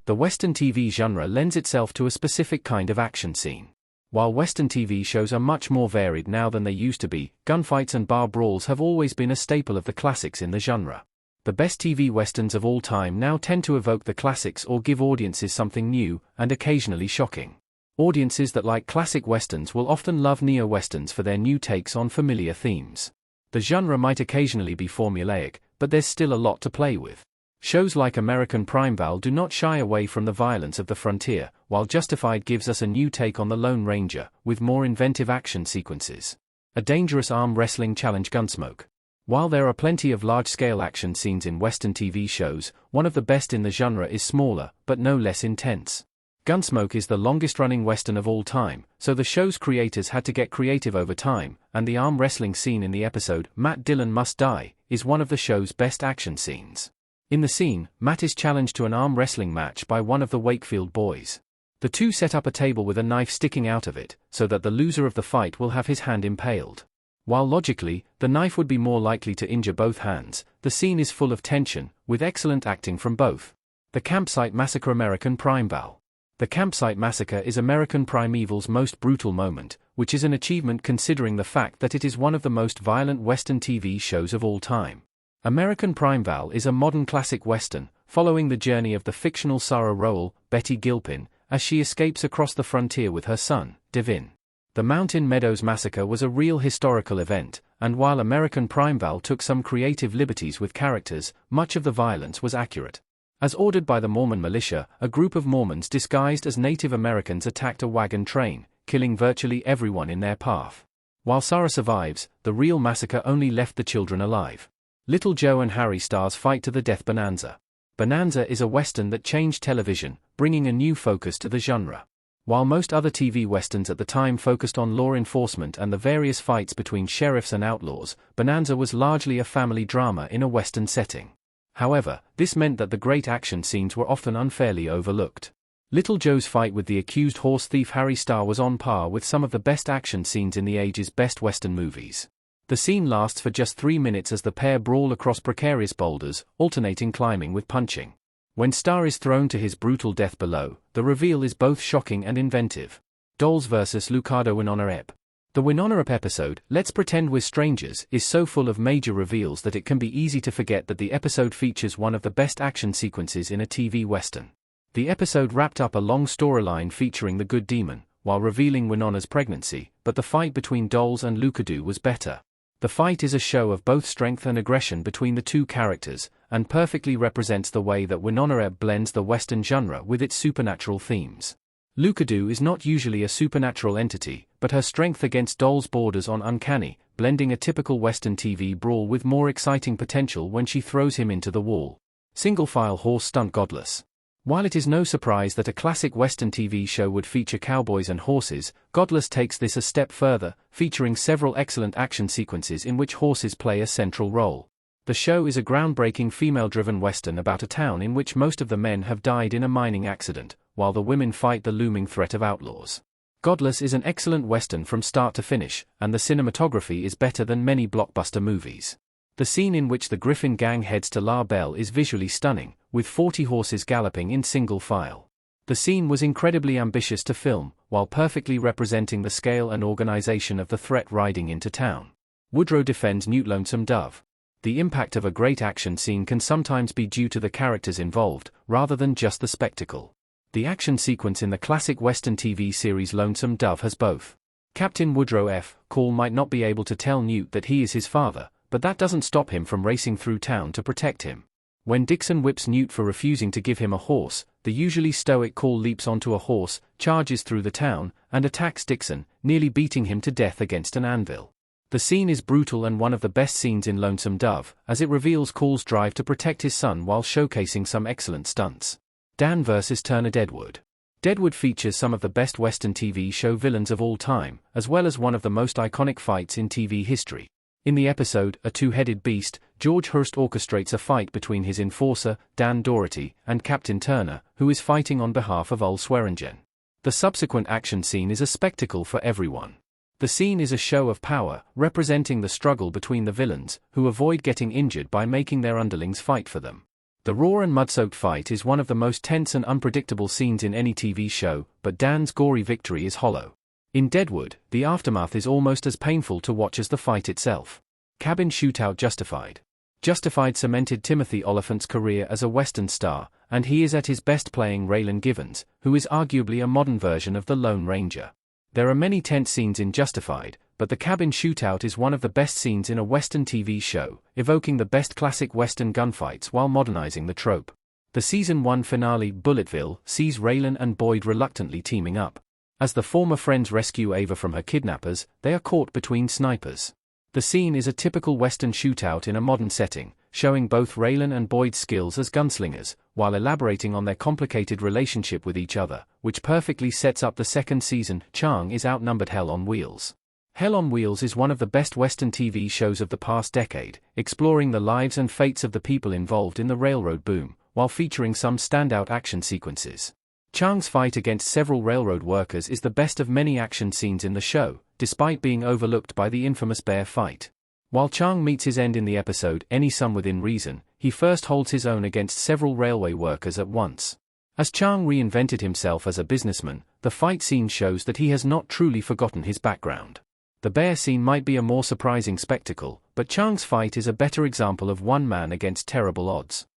The Western TV genre lends itself to a specific kind of action scene. While Western TV shows are much more varied now than they used to be, gunfights and bar brawls have always been a staple of the classics in the genre. The best TV westerns of all time now tend to evoke the classics or give audiences something new, and occasionally shocking. Audiences that like classic westerns will often love neo-westerns for their new takes on familiar themes. The genre might occasionally be formulaic, but there's still a lot to play with. Shows like American Primeval do not shy away from the violence of the frontier, while Justified gives us a new take on the Lone Ranger, with more inventive action sequences. A dangerous arm wrestling challenge Gunsmoke. While there are plenty of large-scale action scenes in Western TV shows, one of the best in the genre is smaller, but no less intense. Gunsmoke is the longest-running Western of all time, so the show's creators had to get creative over time, and the arm wrestling scene in the episode, Matt Dillon Must Die, is one of the show's best action scenes. In the scene, Matt is challenged to an arm wrestling match by one of the Wakefield boys. The two set up a table with a knife sticking out of it, so that the loser of the fight will have his hand impaled. While logically, the knife would be more likely to injure both hands, the scene is full of tension, with excellent acting from both. The Campsite Massacre. American Primeval. The Campsite Massacre is American Primeval's most brutal moment, which is an achievement considering the fact that it is one of the most violent Western TV shows of all time. American Primeval is a modern classic Western, following the journey of the fictional Sarah Rowell, Betty Gilpin, as she escapes across the frontier with her son, Devin. The Mountain Meadows Massacre was a real historical event, and while American Primeval took some creative liberties with characters, much of the violence was accurate. As ordered by the Mormon militia, a group of Mormons disguised as Native Americans attacked a wagon train, killing virtually everyone in their path. While Sarah survives, the real massacre only left the children alive. Little Joe and Harry stars fight to the death. Bonanza. Bonanza is a Western that changed television, bringing a new focus to the genre. While most other TV Westerns at the time focused on law enforcement and the various fights between sheriffs and outlaws, Bonanza was largely a family drama in a Western setting. However, this meant that the great action scenes were often unfairly overlooked. Little Joe's fight with the accused horse thief Harry Starr was on par with some of the best action scenes in the age's best Western movies. The scene lasts for just 3 minutes as the pair brawl across precarious boulders, alternating climbing with punching. When Starr is thrown to his brutal death below, the reveal is both shocking and inventive. Dolls vs. Lucado. Winona Ebb. The Winona Ebb episode, Let's Pretend We're Strangers, is so full of major reveals that it can be easy to forget that the episode features one of the best action sequences in a TV Western. The episode wrapped up a long storyline featuring the Good Demon, while revealing Winona's pregnancy, but the fight between Dolls and Lucado was better. The fight is a show of both strength and aggression between the two characters, and perfectly represents the way that Winona Ebb blends the Western genre with its supernatural themes. Lucado is not usually a supernatural entity, but her strength against Dolls borders on uncanny, blending a typical Western TV brawl with more exciting potential when she throws him into the wall. Single-file horse stunt Godless. While it is no surprise that a classic Western TV show would feature cowboys and horses, Godless takes this a step further, featuring several excellent action sequences in which horses play a central role. The show is a groundbreaking female-driven Western about a town in which most of the men have died in a mining accident, while the women fight the looming threat of outlaws. Godless is an excellent Western from start to finish, and the cinematography is better than many blockbuster movies. The scene in which the Griffin gang heads to La Belle is visually stunning, with 40 horses galloping in single file. The scene was incredibly ambitious to film, while perfectly representing the scale and organization of the threat riding into town. Woodrow defends Newt Lonesome Dove. The impact of a great action scene can sometimes be due to the characters involved, rather than just the spectacle. The action sequence in the classic Western TV series Lonesome Dove has both. Captain Woodrow F. Call might not be able to tell Newt that he is his father, but that doesn't stop him from racing through town to protect him. When Dixon whips Newt for refusing to give him a horse, the usually stoic Call leaps onto a horse, charges through the town, and attacks Dixon, nearly beating him to death against an anvil. The scene is brutal and one of the best scenes in Lonesome Dove, as it reveals Call's drive to protect his son while showcasing some excellent stunts. Dan vs. Turner. Deadwood. Deadwood features some of the best Western TV show villains of all time, as well as one of the most iconic fights in TV history. In the episode, A Two-Headed Beast, George Hurst orchestrates a fight between his enforcer, Dan Doherty, and Captain Turner, who is fighting on behalf of Ol Swearingen. The subsequent action scene is a spectacle for everyone. The scene is a show of power, representing the struggle between the villains, who avoid getting injured by making their underlings fight for them. The raw and mud-soaked fight is one of the most tense and unpredictable scenes in any TV show, but Dan's gory victory is hollow. In Deadwood, the aftermath is almost as painful to watch as the fight itself. Cabin shootout justified. Justified cemented Timothy Oliphant's career as a Western star, and he is at his best playing Raylan Givens, who is arguably a modern version of the Lone Ranger. There are many tense scenes in Justified, but the cabin shootout is one of the best scenes in a Western TV show, evoking the best classic Western gunfights while modernizing the trope. The Season 1 finale, Bulletville, sees Raylan and Boyd reluctantly teaming up. As the former friends rescue Ava from her kidnappers, they are caught between snipers. The scene is a typical Western shootout in a modern setting, showing both Raylan and Boyd's skills as gunslingers, while elaborating on their complicated relationship with each other, which perfectly sets up the second season. Chang is outnumbered. Hell on Wheels. Hell on Wheels is one of the best Western TV shows of the past decade, exploring the lives and fates of the people involved in the railroad boom, while featuring some standout action sequences. Chang's fight against several railroad workers is the best of many action scenes in the show, despite being overlooked by the infamous bear fight. While Chang meets his end in the episode Any Sum Within Reason, he first holds his own against several railway workers at once. As Chang reinvented himself as a businessman, the fight scene shows that he has not truly forgotten his background. The bear scene might be a more surprising spectacle, but Chang's fight is a better example of one man against terrible odds.